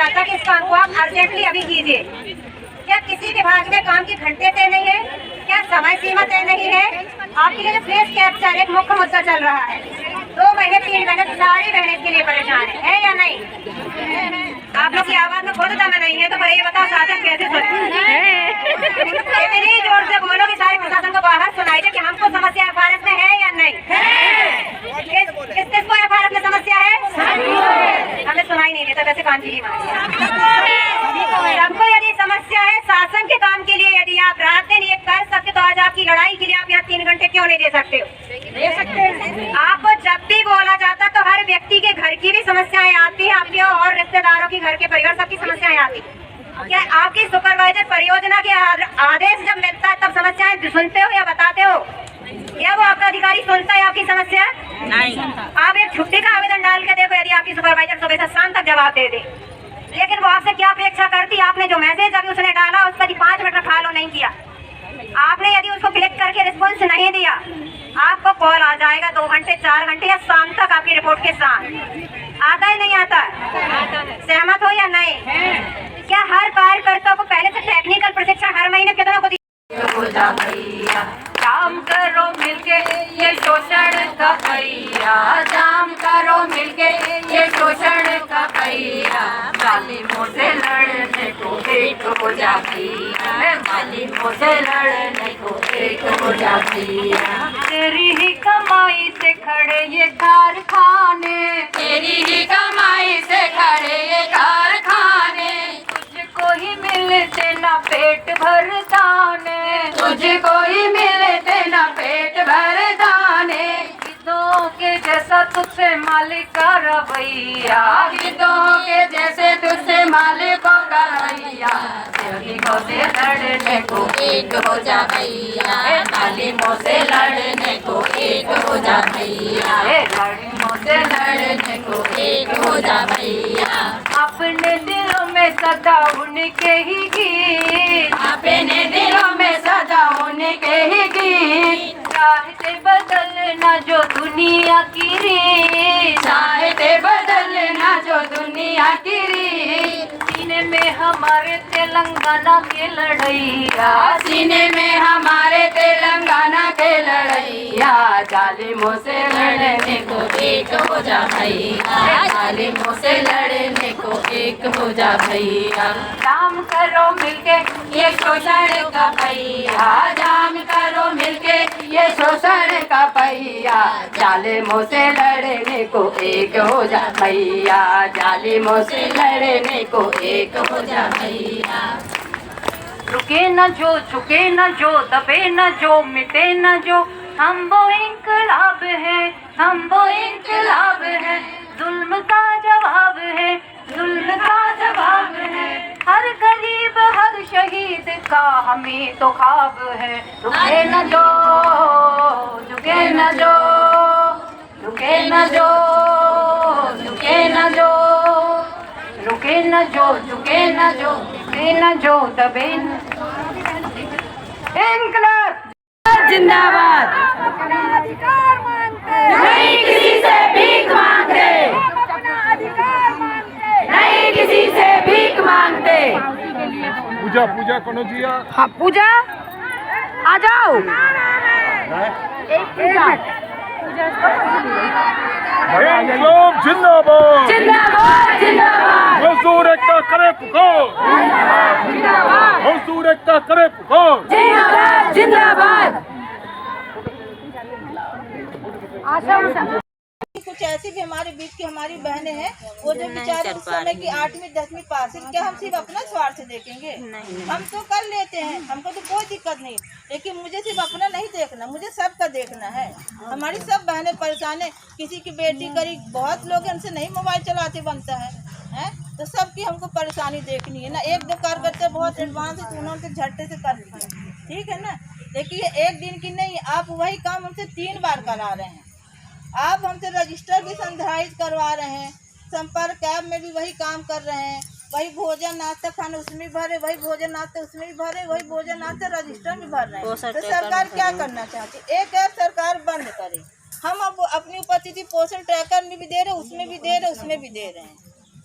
जाता कि इस काम को आप अर्जेंटली अभी कीजिए। क्या किसी विभाग में काम के घंटे तय नहीं है? क्या समय सीमा तय नहीं है? आपके लिए फेस कैप्चर एक मुख्य मुद्दा चल रहा है। 2 महीने 3 महीने सारी बहनें इसके लिए परेशान है या नहीं? आप लोग की आवाज में खुद दम नहीं है तो भाई ये बताओ शासन कैसे सुने? इतनी जोर से बोलो कि सारे प्रशासन को बाहर सुनाई दे कि हमको समस्या एफआरएस में है या नहीं? किस को एफआरएस में समस्या है? हमें सुनाई नहीं देता, वैसे कान की हमको यदि समस्या है शासन के काम के लिए, यदि आप रात दिन ये कर सकते तो आज आपकी लड़ाई के लिए आप यहाँ 3 घंटे क्यों नहीं दे सकते हो? दे सकते हैं। आपको जब भी बोला जाता तो हर व्यक्ति के घर की भी समस्याएं आती है, आपके और रिश्तेदारों की, घर के परिवार सबकी समस्याएं आती। क्या आपकी सुपरवाइजर परियोजना के आदेश जब मिलता है तब समस्याएं सुनते हो या बताते हो? या वो आपका अधिकारी सुनता है आपकी समस्या? नहीं। आप एक छुट्टी का आवेदन डाल के देखो, यदि आपकी सुपरवाइजर सुबह से शाम तक जवाब दे दे, लेकिन वो आपसे क्या अपेक्षा करती? आपने जो मैसेज अभी उसने डाला उस पर 5 मिनट फॉलो नहीं किया, आपने यदि उसको क्लिक करके रिस्पॉन्स नहीं दिया, आपको कॉल आ जाएगा 2 घंटे 4 घंटे या शाम तक आपकी रिपोर्ट के साथ। आता है नहीं आता? सहमत हो या नहीं? क्या हर कार्यकर्ता को पहले से टेक्निकल प्रशिक्षण हर महीने कितना को काम करो मिलके ये शोषण का पहिया, काम करो मिलके ये शोषण का पहिया, जालिमों से लड़ने को एक हो जा भैया, जालिमों से लड़ने को एक हो जा भैया। तेरी ही कमाई से खड़े ये कारखाने, तेरी ही कमाई से खड़े ये कारखाने, तुझको ही मिलते ना पेट भर दाने, तुझको ही मिलते ना पेट भर दाने, गिद्धों के जैसा तुझसे मालिक का रवैया, गिद्धों के जैसे तुझसे मालिक का रवैया, जालिमों से लड़ने को एक हो जा भैया, जालिमों से लड़ने को एक हो जा भैया, जालिमों से लड़ने को एक हो जा भैया। अपने दिलों में सदा उनके ही गीत, अपने दिलों में सदा उनके ही गीत, चाहते बदलना जो दुनिया की रीत, चाहते बदलना जो दुनिया की रीत, सीने में हमारे तेलंगाना के लड़ैया, सीने में हमारे तेलंगाना के लड़ैया, जालिमों से लड़ने को एक हो जा भैया, जालिमों से लड़ने को एक हो जा भैया, काम करो मिलके ये शोषण का पहिया, काम करो मिलके ये शोषण का पहिया, जालिमों से लड़ने को एक हो जा भैया, जालिमों से लड़ने को एक हो जा भैया। रुके न जो, झुके न जो, दबे न जो, मिटे न जो, हम वो इंकलाब है, हम वो इंकलाब है, जुल्म का जवाब है, जुल्म का जवाब है, हर गरीब हर शहीद का हमें तो ख्वाब है। रुके न जो, झुके न जो, रुके न जो, झुके न जो, रुके न जो, झुके न जो, झुके न जो, दबे न। इंकलाब जिंदाबाद। अपना अधिकार मांगते नहीं किसी से भीख मांगते, अपना अधिकार मांगते नहीं किसी से भीख मांगते। पूजा पूजा कौन जिया? हाँ पूजा आ जाओ। इंकलाब जिंदाबाद जिंदाबाद जिंदाबाद। मजदूर एकता करे पुकार, जिंदाबाद मजदूर एकता करे पुकार, जिंदाबाद जिंदाबाद। कुछ ऐसी भी हमारे बीच की हमारी बहनें हैं, वो जो बेचारे उस समय की 8वीं 10वीं पास है, क्या हम सिर्फ अपना स्वार्थ देखेंगे? हम तो कर लेते हैं, हमको तो कोई दिक्कत नहीं, लेकिन मुझे सिर्फ अपना नहीं देखना, मुझे सबका देखना है। हमारी सब बहनें परेशान है, किसी की बेटी गरीब, बहुत लोग हैं उनसे नहीं मोबाइल चलाते बनता है, तो सबकी हमको परेशानी देखनी है ना। 1-2 कार्यकर्ता बहुत एडवांस है तो उन्होंने तो झट्टे से कर लिया, ठीक है ना। देखिए एक दिन की नहीं, आप वही काम हमसे 3 बार करा रहे हैं। आप हमसे रजिस्टर भी संधारित करवा रहे हैं, संपर्क ऐप में भी वही काम कर रहे हैं, वही भोजन नाश्ता खाना उसमें भी भरे, वही भोजन नाश्ता उसमें भी भरे, वही भोजन नाश्ता रजिस्टर भी भर रहे हैं। तो सरकार क्या करना चाहती है? एक ऐप सरकार बंद करे। हम अब अपनी उपस्थिति पोषण ट्रैकर में भी दे रहे, उसमें भी दे रहे, उसमें भी दे रहे हैं।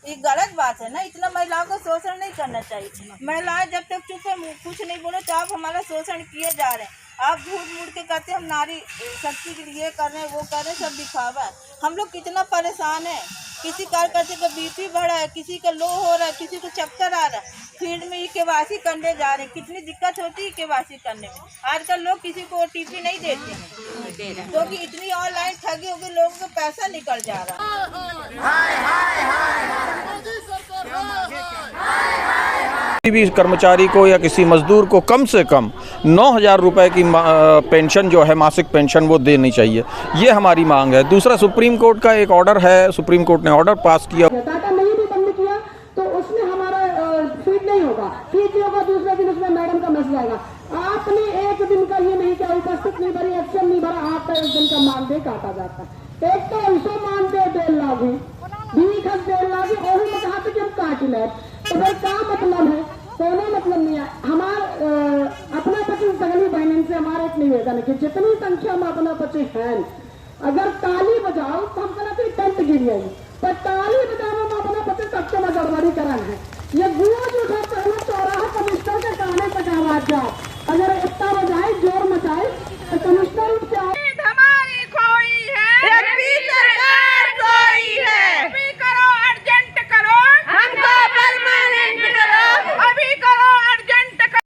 ये गलत बात है ना, इतना महिलाओं को शोषण नहीं करना चाहिए। महिलाएं जब तक चुप है, कुछ नहीं बोलो तो आप हमारा शोषण किए जा रहे हैं। आप झूठ मूठ के कहते हैं हम नारी शक्ति के लिए कर रहे हैं, वो कर रहे हैं, सब दिखावा है। हम लोग कितना परेशान है, किसी कार्यकर्ता का बीपी बढ़ा है, किसी का लो हो रहा है, किसी को चक्कर आ रहा है, फील्ड में ये केवासी करने जा रहे हैं। कितनी दिक्कत होती है केवासी करने में। आजकल लोग किसी को OTP नहीं देते हैं, क्योंकि इतनी ऑनलाइन ठगी हो गई, लोगों का पैसा निकल जा रहा है। किसी भी कर्मचारी को या किसी मजदूर को कम से कम 9,000 रुपए की पेंशन जो है, मासिक पेंशन, वो देनी चाहिए। ये हमारी मांग है। दूसरा, सुप्रीम कोर्ट का एक ऑर्डर है, सुप्रीम कोर्ट ने ऑर्डर पास किया। डाटा नहीं भी बंद किया तो उसमें हमारा फीड नहीं होगा, फीड नहीं होगा, दूसरे दिन उसमें मैडम का मैसेज आएगा, आपने एक दिन का ये नहीं किया, उपस्थित नहीं भरी, एक्शन नहीं भरा, आपका एक दिन का मानदेय काटा जाता है। एक तो ऐसा मानदेय 1.5 लाख है, 1.5 लाख है, और हम कहा कि हम काट ले, तो भाई क्या मतलब है? कोई मतलब नहीं है। अपना पति सगली बहन से हमारा एक निवेदन है कि जितनी संख्या में अपना पति है, अगर ताली बजाओ तो हम कहना कि टेंट गिर जाएगी, पर ताली बजाने में अपना पति सबसे में गड़बड़ी करन है। ये गुआ जो उठा पहले 14 कमिश्नर के कहने तक आवाज जाओ, अगर